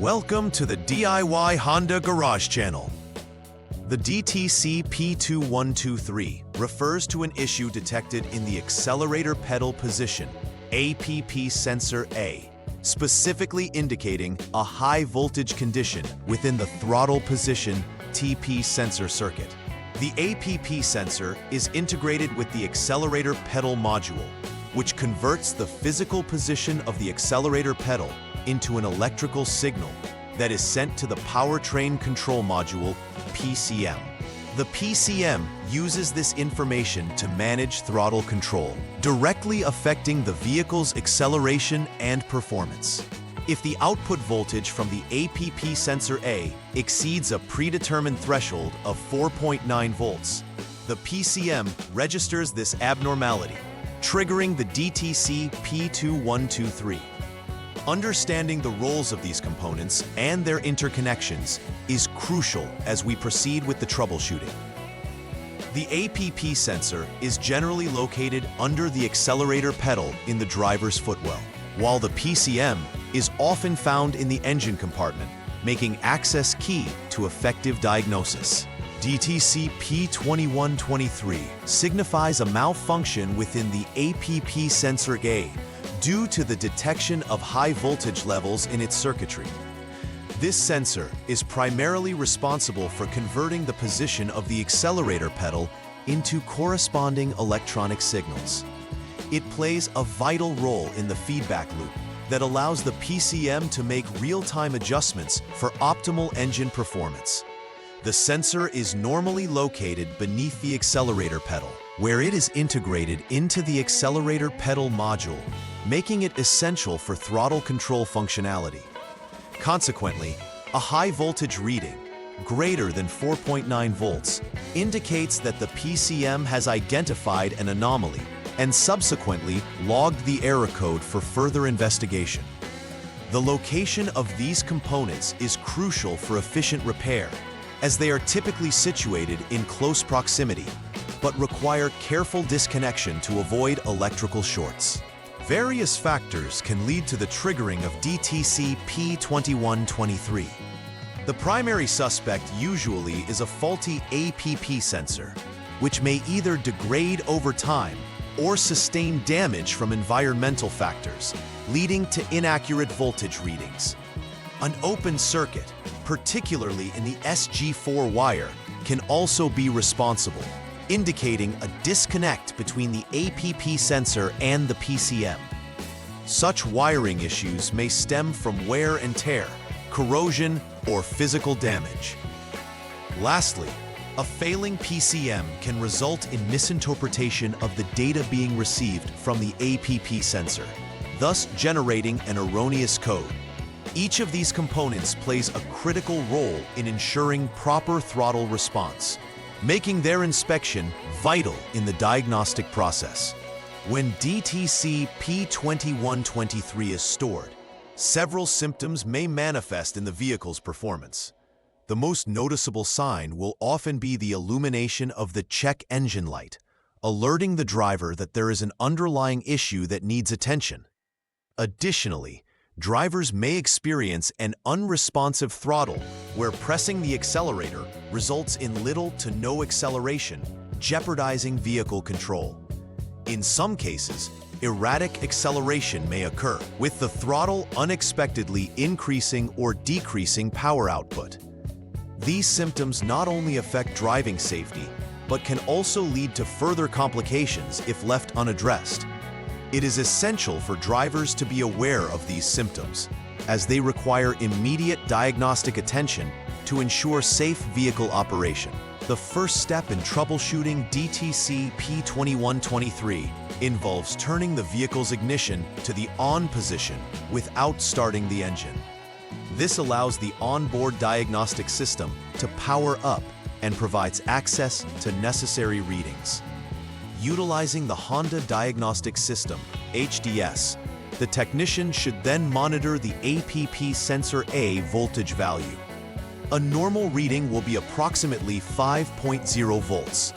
Welcome to the DIY Honda Garage Channel. The DTC P2123 refers to an issue detected in the accelerator pedal position, APP sensor A, specifically indicating a high voltage condition within the throttle position TP sensor circuit. The APP sensor is integrated with the accelerator pedal module, which converts the physical position of the accelerator pedal into an electrical signal that is sent to the powertrain control module, PCM. The PCM uses this information to manage throttle control, directly affecting the vehicle's acceleration and performance. If the output voltage from the APP sensor A exceeds a predetermined threshold of 4.9 volts, the PCM registers this abnormality, triggering the DTC P2123. Understanding the roles of these components and their interconnections is crucial as we proceed with the troubleshooting. The APP sensor is generally located under the accelerator pedal in the driver's footwell, while the PCM is often found in the engine compartment, making access key to effective diagnosis. DTC P2123 signifies a malfunction within the APP sensor A due to the detection of high voltage levels in its circuitry. This sensor is primarily responsible for converting the position of the accelerator pedal into corresponding electronic signals. It plays a vital role in the feedback loop that allows the PCM to make real-time adjustments for optimal engine performance. The sensor is normally located beneath the accelerator pedal, where it is integrated into the accelerator pedal module, making it essential for throttle control functionality. Consequently, a high voltage reading, greater than 4.9 volts, indicates that the PCM has identified an anomaly and subsequently logged the error code for further investigation. The location of these components is crucial for efficient repair, as they are typically situated in close proximity, but require careful disconnection to avoid electrical shorts. Various factors can lead to the triggering of DTC P2123. The primary suspect usually is a faulty APP sensor, which may either degrade over time or sustain damage from environmental factors, leading to inaccurate voltage readings. An open circuit, particularly in the SG4 wire, can also be responsible, indicating a disconnect between the APP sensor and the PCM. Such wiring issues may stem from wear and tear, corrosion, or physical damage. Lastly, a failing PCM can result in misinterpretation of the data being received from the APP sensor, thus generating an erroneous code. Each of these components plays a critical role in ensuring proper throttle response, making their inspection vital in the diagnostic process. When DTC P2123 is stored, several symptoms may manifest in the vehicle's performance. The most noticeable sign will often be the illumination of the check engine light, alerting the driver that there is an underlying issue that needs attention. Additionally, drivers may experience an unresponsive throttle where pressing the accelerator results in little to no acceleration, jeopardizing vehicle control. In some cases, erratic acceleration may occur, with the throttle unexpectedly increasing or decreasing power output. These symptoms not only affect driving safety, but can also lead to further complications if left unaddressed. It is essential for drivers to be aware of these symptoms, as they require immediate diagnostic attention to ensure safe vehicle operation. The first step in troubleshooting DTC P2123 involves turning the vehicle's ignition to the on position without starting the engine. This allows the onboard diagnostic system to power up and provides access to necessary readings. Utilizing the Honda Diagnostic System, HDS, the technician should then monitor the APP sensor A voltage value. A normal reading will be approximately 5.0 volts.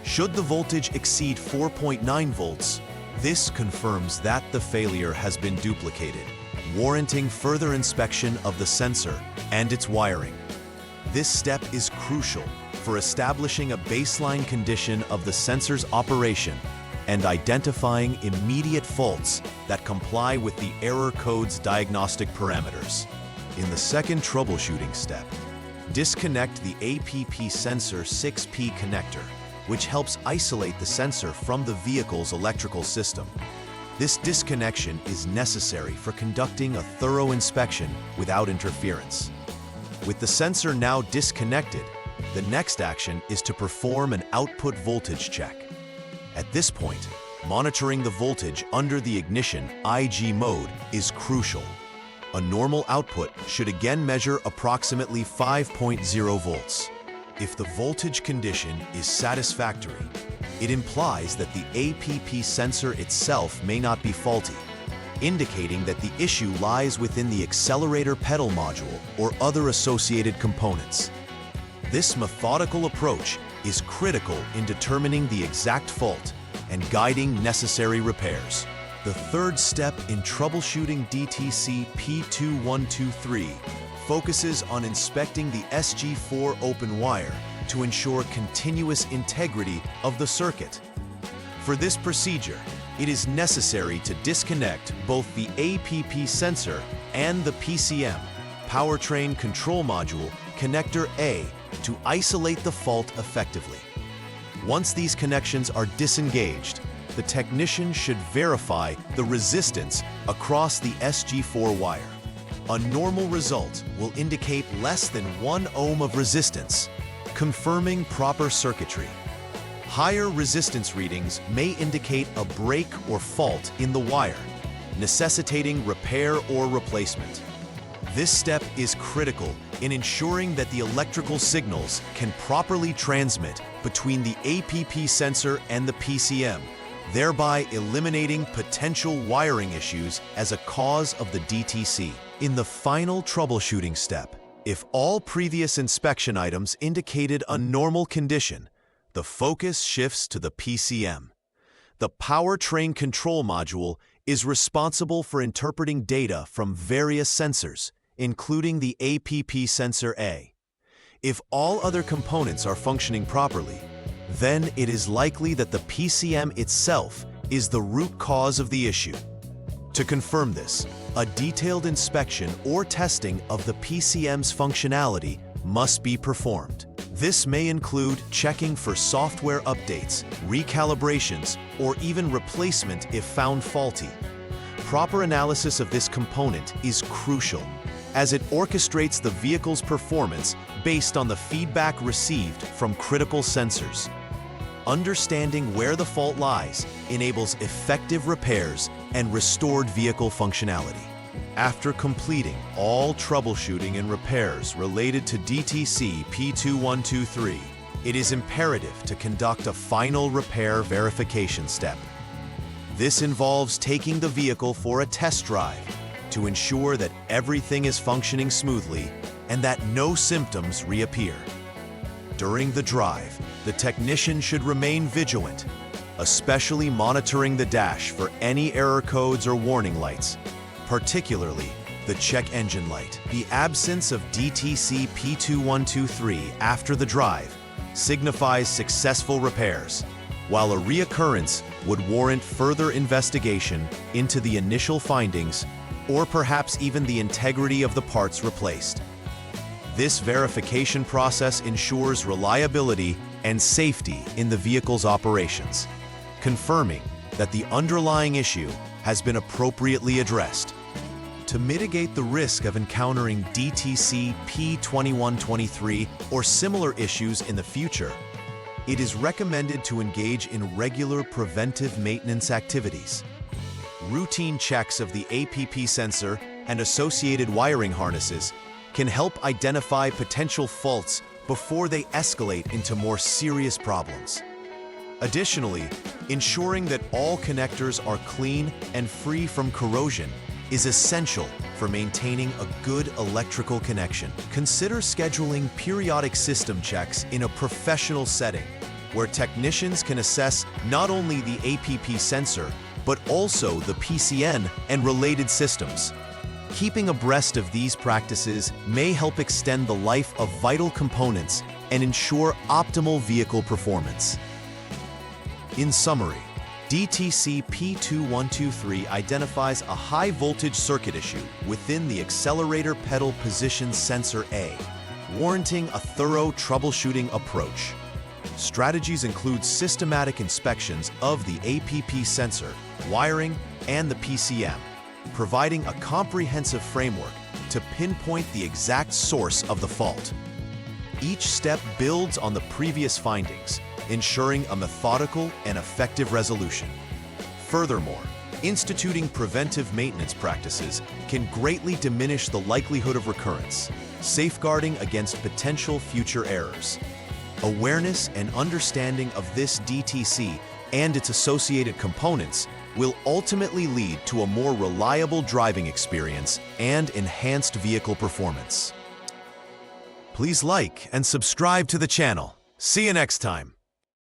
Should the voltage exceed 4.9 volts, this confirms that the failure has been duplicated, warranting further inspection of the sensor and its wiring. This step is crucial for establishing a baseline condition of the sensor's operation and identifying immediate faults that comply with the error code's diagnostic parameters. In the second troubleshooting step, disconnect the APP sensor 6P connector, which helps isolate the sensor from the vehicle's electrical system. This disconnection is necessary for conducting a thorough inspection without interference. With the sensor now disconnected, the next action is to perform an output voltage check. At this point, monitoring the voltage under the ignition IG mode is crucial. A normal output should again measure approximately 5.0 volts. If the voltage condition is satisfactory, it implies that the APP sensor itself may not be faulty, indicating that the issue lies within the accelerator pedal module or other associated components. This methodical approach is critical in determining the exact fault and guiding necessary repairs. The third step in troubleshooting DTC P2123 focuses on inspecting the SG4 open wire to ensure continuous integrity of the circuit. For this procedure, it is necessary to disconnect both the APP sensor and the PCM, Powertrain Control Module, Connector A, to isolate the fault effectively. Once these connections are disengaged, the technician should verify the resistance across the SG4 wire. A normal result will indicate less than 1 ohm of resistance, confirming proper circuitry. Higher resistance readings may indicate a break or fault in the wire, necessitating repair or replacement. This step is critical in ensuring that the electrical signals can properly transmit between the APP sensor and the PCM, thereby eliminating potential wiring issues as a cause of the DTC. In the final troubleshooting step, if all previous inspection items indicated a normal condition, the focus shifts to the PCM. The Powertrain Control Module is responsible for interpreting data from various sensors, including the APP sensor A. If all other components are functioning properly, then it is likely that the PCM itself is the root cause of the issue. To confirm this, a detailed inspection or testing of the PCM's functionality must be performed. This may include checking for software updates, recalibrations, or even replacement if found faulty. Proper analysis of this component is crucial, as it orchestrates the vehicle's performance based on the feedback received from critical sensors. Understanding where the fault lies enables effective repairs and restored vehicle functionality. After completing all troubleshooting and repairs related to DTC P2123, it is imperative to conduct a final repair verification step. This involves taking the vehicle for a test drive to ensure that everything is functioning smoothly and that no symptoms reappear. During the drive, the technician should remain vigilant, especially monitoring the dash for any error codes or warning lights, particularly the check engine light. The absence of DTC P2123 after the drive signifies successful repairs, while a reoccurrence would warrant further investigation into the initial findings or perhaps even the integrity of the parts replaced. This verification process ensures reliability and safety in the vehicle's operations, confirming that the underlying issue has been appropriately addressed. To mitigate the risk of encountering DTC P2123 or similar issues in the future, it is recommended to engage in regular preventive maintenance activities. Routine checks of the APP sensor and associated wiring harnesses can help identify potential faults before they escalate into more serious problems. Additionally, ensuring that all connectors are clean and free from corrosion is essential for maintaining a good electrical connection. Consider scheduling periodic system checks in a professional setting, where technicians can assess not only the APP sensor, but also the PCN and related systems. Keeping abreast of these practices may help extend the life of vital components and ensure optimal vehicle performance. In summary, DTC P2123 identifies a high-voltage circuit issue within the accelerator pedal position sensor A, warranting a thorough troubleshooting approach. Strategies include systematic inspections of the APP sensor, wiring, and the PCM, providing a comprehensive framework to pinpoint the exact source of the fault. Each step builds on the previous findings, ensuring a methodical and effective resolution. Furthermore, instituting preventive maintenance practices can greatly diminish the likelihood of recurrence, safeguarding against potential future errors. Awareness and understanding of this DTC and its associated components will ultimately lead to a more reliable driving experience and enhanced vehicle performance. Please like and subscribe to the channel. See you next time.